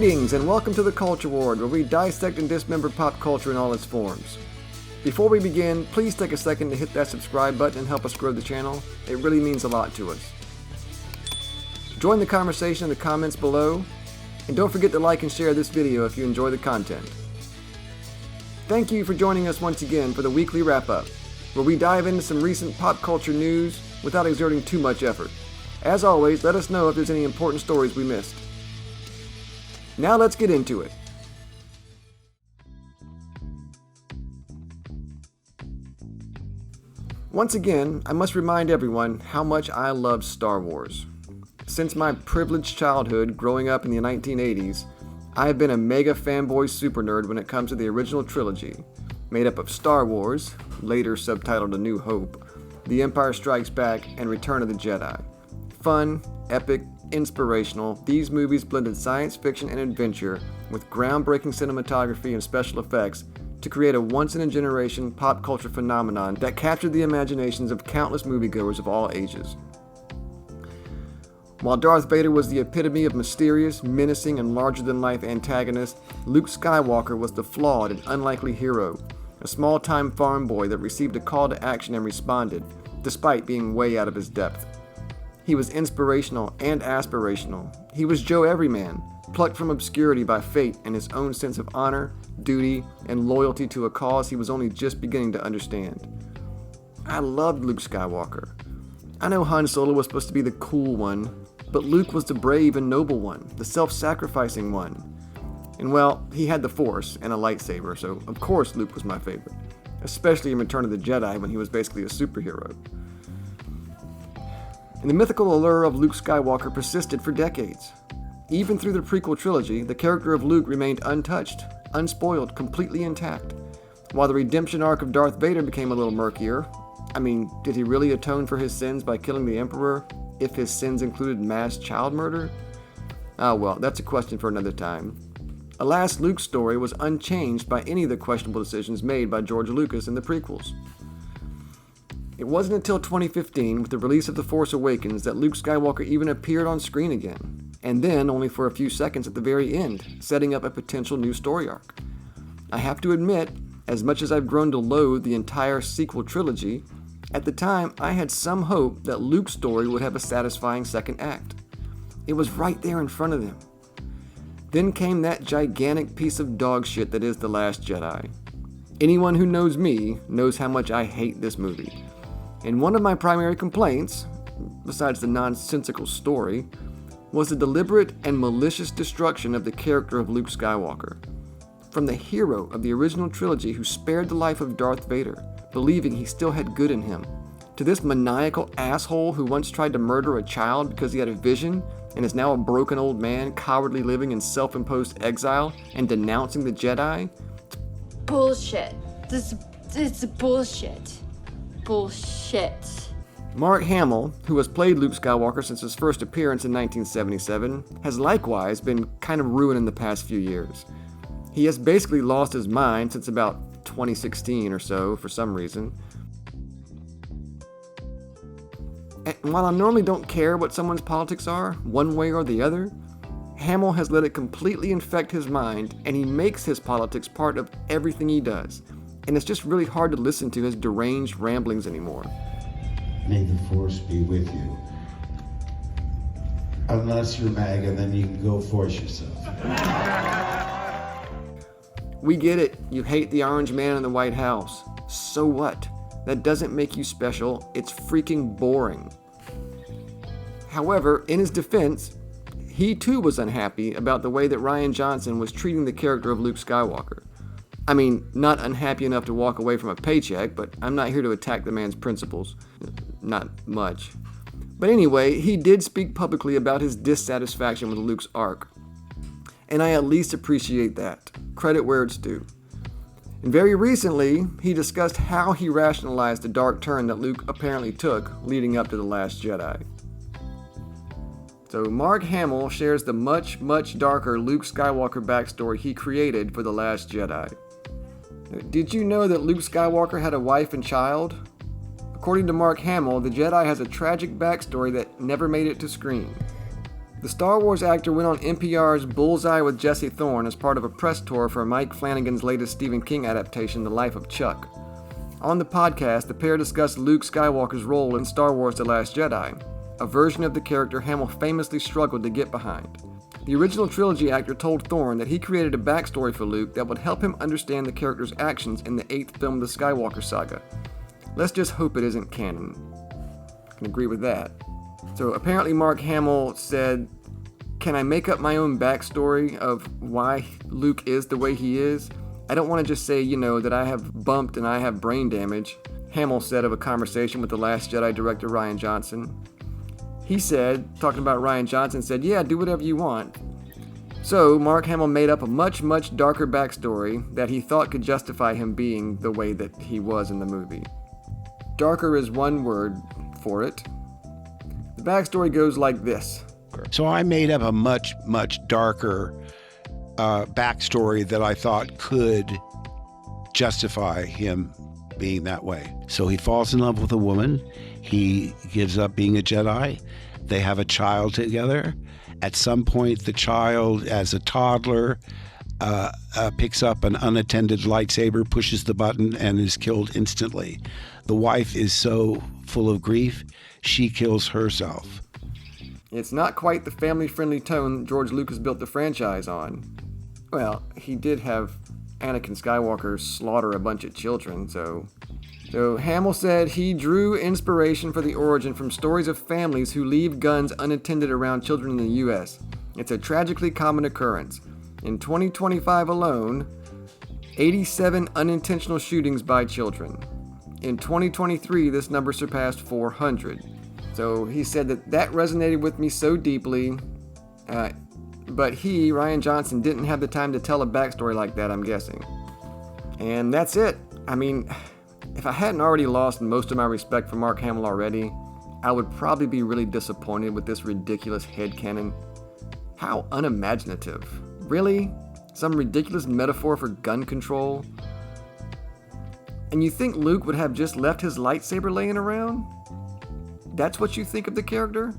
Greetings and welcome to the Culture Ward, where we dissect and dismember pop culture in all its forms. Before we begin, please take a second to hit that subscribe button and help us grow the channel. It really means a lot to us. Join the conversation in the comments below, and don't forget to like and share this video if you enjoy the content. Thank you for joining us once again for the weekly wrap-up, where we dive into some recent pop culture news without exerting too much effort. As always, let us know if there's any important stories we missed. Now let's get into it. Once again, I must remind everyone how much I love Star Wars. Since my privileged childhood growing up in the 1980s, I have been a mega fanboy super nerd when it comes to the original trilogy, made up of Star Wars, later subtitled A New Hope, The Empire Strikes Back, and Return of the Jedi. Fun, epic, inspirational, these movies blended science fiction and adventure with groundbreaking cinematography and special effects to create a once-in-a-generation pop culture phenomenon that captured the imaginations of countless moviegoers of all ages. While Darth Vader was the epitome of mysterious, menacing, and larger-than-life antagonist, Luke Skywalker was the flawed and unlikely hero, a small-time farm boy that received a call to action and responded, despite being way out of his depth. He was inspirational and aspirational. He was Joe Everyman, plucked from obscurity by fate and his own sense of honor, duty, and loyalty to a cause he was only just beginning to understand. I loved Luke Skywalker. I know Han Solo was supposed to be the cool one, but Luke was the brave and noble one, the self-sacrificing one. And well, he had the Force and a lightsaber, so of course Luke was my favorite, especially in Return of the Jedi when he was basically a superhero. And the mythical allure of Luke Skywalker persisted for decades. Even through the prequel trilogy, the character of Luke remained untouched, unspoiled, completely intact. While the redemption arc of Darth Vader became a little murkier, did he really atone for his sins by killing the Emperor, if his sins included mass child murder? Ah well, that's a question for another time. Alas, Luke's story was unchanged by any of the questionable decisions made by George Lucas in the prequels. It wasn't until 2015, with the release of The Force Awakens, that Luke Skywalker even appeared on screen again, and then only for a few seconds at the very end, setting up a potential new story arc. I have to admit, as much as I've grown to loathe the entire sequel trilogy, at the time I had some hope that Luke's story would have a satisfying second act. It was right there in front of them. Then came that gigantic piece of dog shit that is The Last Jedi. Anyone who knows me knows how much I hate this movie. And one of my primary complaints, besides the nonsensical story, was the deliberate and malicious destruction of the character of Luke Skywalker. From the hero of the original trilogy who spared the life of Darth Vader, believing he still had good in him, to this maniacal asshole who once tried to murder a child because he had a vision and is now a broken old man cowardly living in self-imposed exile and denouncing the Jedi. Bullshit. It's bullshit. Bullshit. Mark Hamill, who has played Luke Skywalker since his first appearance in 1977, has likewise been kind of ruined in the past few years. He has basically lost his mind since about 2016 or so for some reason. And while I normally don't care what someone's politics are, one way or the other, Hamill has let it completely infect his mind, and he makes his politics part of everything he does. And it's just really hard to listen to his deranged ramblings anymore. May the Force be with you. Unless you're MAGA, then you can go force yourself. We get it. You hate the orange man in the White House. So what? That doesn't make you special. It's freaking boring. However, in his defense, he too was unhappy about the way that Rian Johnson was treating the character of Luke Skywalker. Not unhappy enough to walk away from a paycheck, but I'm not here to attack the man's principles. Not much. But anyway, he did speak publicly about his dissatisfaction with Luke's arc. And I at least appreciate that. Credit where it's due. And very recently, he discussed how he rationalized the dark turn that Luke apparently took leading up to The Last Jedi. So Mark Hamill shares the much, much darker Luke Skywalker backstory he created for The Last Jedi. Did you know that Luke Skywalker had a wife and child? According to Mark Hamill, the Jedi has a tragic backstory that never made it to screen. The Star Wars actor went on NPR's Bullseye with Jesse Thorne as part of a press tour for Mike Flanagan's latest Stephen King adaptation, The Life of Chuck. On the podcast, the pair discussed Luke Skywalker's role in Star Wars The Last Jedi, a version of the character Hamill famously struggled to get behind. The original trilogy actor told Thorne that he created a backstory for Luke that would help him understand the character's actions in the 8th film, The Skywalker Saga. Let's just hope it isn't canon. I can agree with that. So apparently Mark Hamill said, "Can I make up my own backstory of why Luke is the way he is? I don't want to just say, that I have bumped and I have brain damage," Hamill said of a conversation with The Last Jedi director Rian Johnson. He said, talking about Rian Johnson, said, "Yeah, do whatever you want." So Mark Hamill made up a much, much darker backstory that he thought could justify him being the way that he was in the movie. Darker is one word for it. The backstory goes like this. So I made up a much, much darker backstory that I thought could justify him being that way. So he falls in love with a woman. He gives up being a Jedi. They have a child together. At some point, the child, as a toddler, picks up an unattended lightsaber, pushes the button, and is killed instantly. The wife is so full of grief, she kills herself. It's not quite the family-friendly tone George Lucas built the franchise on. Well, he did have Anakin Skywalker slaughter a bunch of children, so Hamill said he drew inspiration for the origin from stories of families who leave guns unattended around children in the U.S. It's a tragically common occurrence. In 2025 alone, 87 unintentional shootings by children. In 2023, this number surpassed 400. So he said that resonated with me so deeply, but he, Rian Johnson, didn't have the time to tell a backstory like that, I'm guessing. And that's it. I mean, if I hadn't already lost most of my respect for Mark Hamill already, I would probably be really disappointed with this ridiculous headcanon. How unimaginative. Really? Some ridiculous metaphor for gun control? And you think Luke would have just left his lightsaber laying around? That's what you think of the character?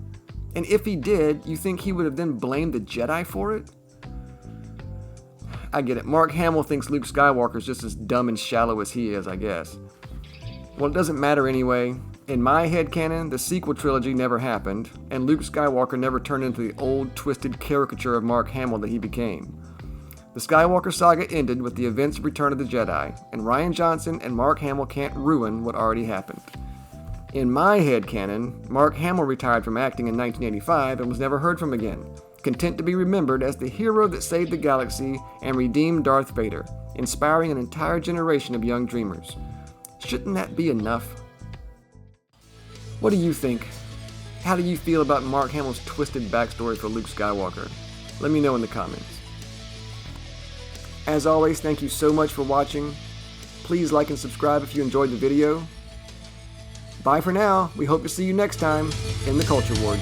And if he did, you think he would have then blamed the Jedi for it? I get it. Mark Hamill thinks Luke Skywalker is just as dumb and shallow as he is, I guess. Well, it doesn't matter anyway. In my headcanon, the sequel trilogy never happened, and Luke Skywalker never turned into the old, twisted caricature of Mark Hamill that he became. The Skywalker saga ended with the events of Return of the Jedi, and Rian Johnson and Mark Hamill can't ruin what already happened. In my headcanon, Mark Hamill retired from acting in 1985 and was never heard from again, content to be remembered as the hero that saved the galaxy and redeemed Darth Vader, inspiring an entire generation of young dreamers. Shouldn't that be enough? What do you think? How do you feel about Mark Hamill's twisted backstory for Luke Skywalker? Let me know in the comments. As always, thank you so much for watching. Please like and subscribe if you enjoyed the video. Bye for now. We hope to see you next time in the Culture Ward.